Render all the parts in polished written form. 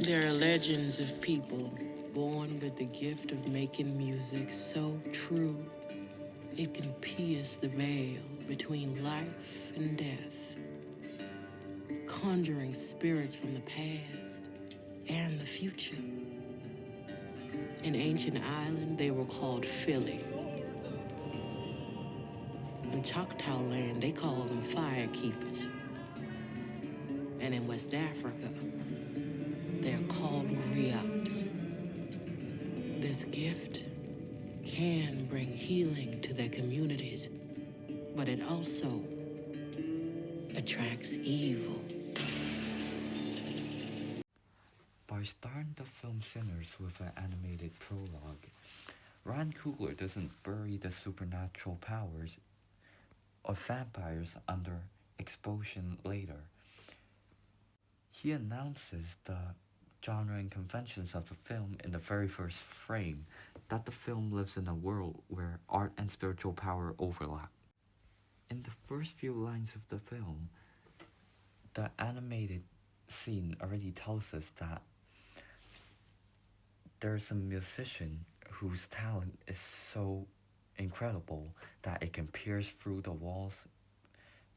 There are legends of people born with the gift of making music so true it can pierce the veil between life and death, conjuring spirits from the past and the future. In ancient Ireland, they were called Philly. In Choctaw land, they called them fire keepers. And in West Africa, they're called griots. This gift can bring healing to their communities, but it also attracts evil. By starting the film Sinners with an animated prologue, Ryan Coogler doesn't bury the supernatural powers of vampires under expulsion later. He announces the genre and conventions of the film in the very first frame, that the film lives in a world where art and spiritual power overlap. In the first few lines of the film, the animated scene already tells us that there's a musician whose talent is so incredible that it can pierce through the walls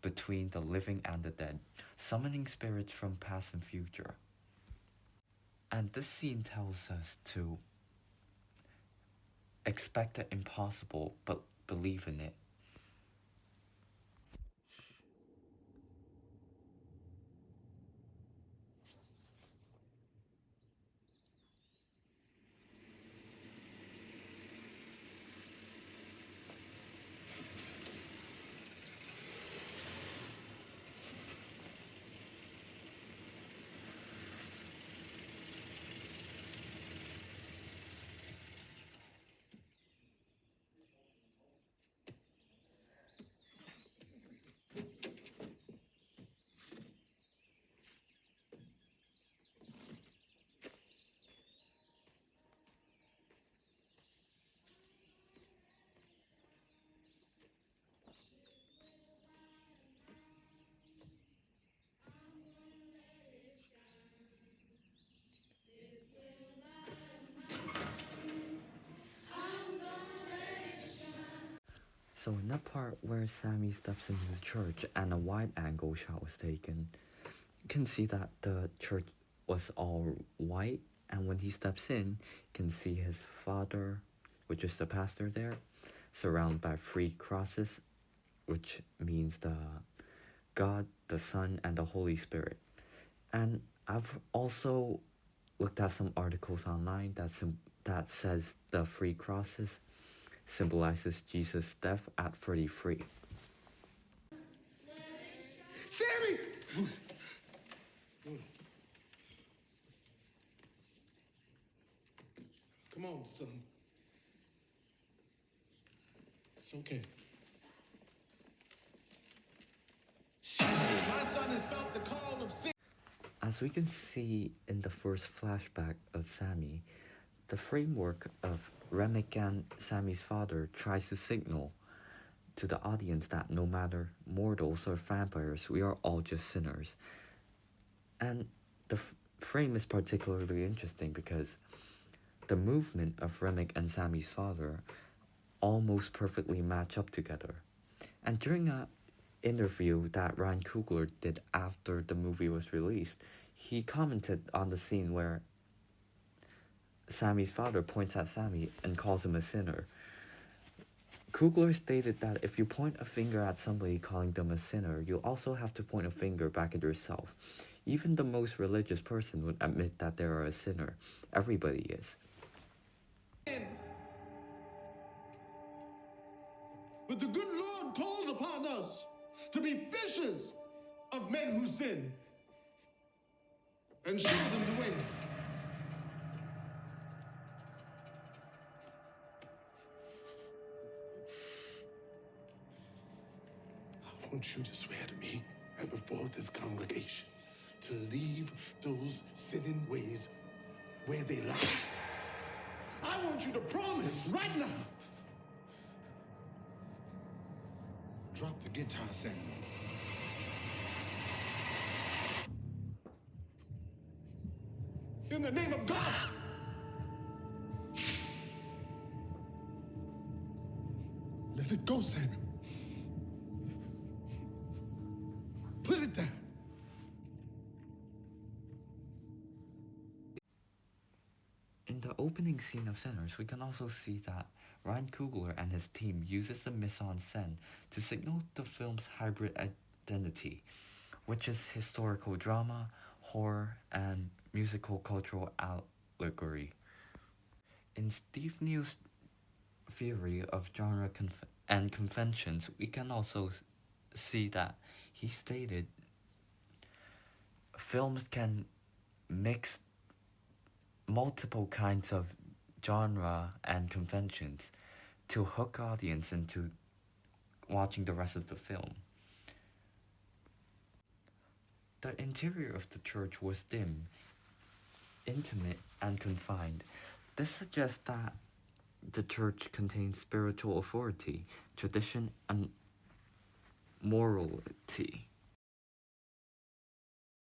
between the living and the dead, summoning spirits from past and future. And this scene tells us to expect the impossible but believe in it. So in that part where Sammy steps into the church and a wide angle shot was taken, you can see that the church was all white, and when he steps in, you can see his father, which is the pastor there, surrounded by 3 crosses, which means the God, the Son, and the Holy Spirit. And I've also looked at some articles online that says the 3 crosses symbolizes Jesus' death at 33. Sammy! Come on, son. It's okay. My son has felt the call of sin. As we can see in the first flashback of Sammy, the framework of Remick and Sammy's father tries to signal to the audience that no matter mortals or vampires, we are all just sinners. And the frame is particularly interesting because the movement of Remick and Sammy's father almost perfectly match up together. And during an interview that Ryan Coogler did after the movie was released, he commented on the scene where Sammy's father points at Sammy and calls him a sinner. Coogler stated that if you point a finger at somebody calling them a sinner, you also have to point a finger back at yourself. Even the most religious person would admit that they are a sinner. Everybody is. But the good Lord calls upon us to be fishers of men who sin and show them the way. I want you to swear to me and before this congregation to leave those sinning ways where they lie. I want you to promise right now. Drop the guitar, Samuel. In the name of God! Let it go, Samuel. Put it down. In the opening scene of Sinners, we can also see that Ryan Coogler and his team uses the mise-en-scène to signal the film's hybrid identity, which is historical drama, horror, and musical cultural allegory. In Steve Neal's theory of genre and conventions, we can also see that he stated films can mix multiple kinds of genre and conventions to hook audience into watching the rest of the film. The interior of the church was dim, intimate, and confined. This suggests that the church contains spiritual authority, tradition, and morality.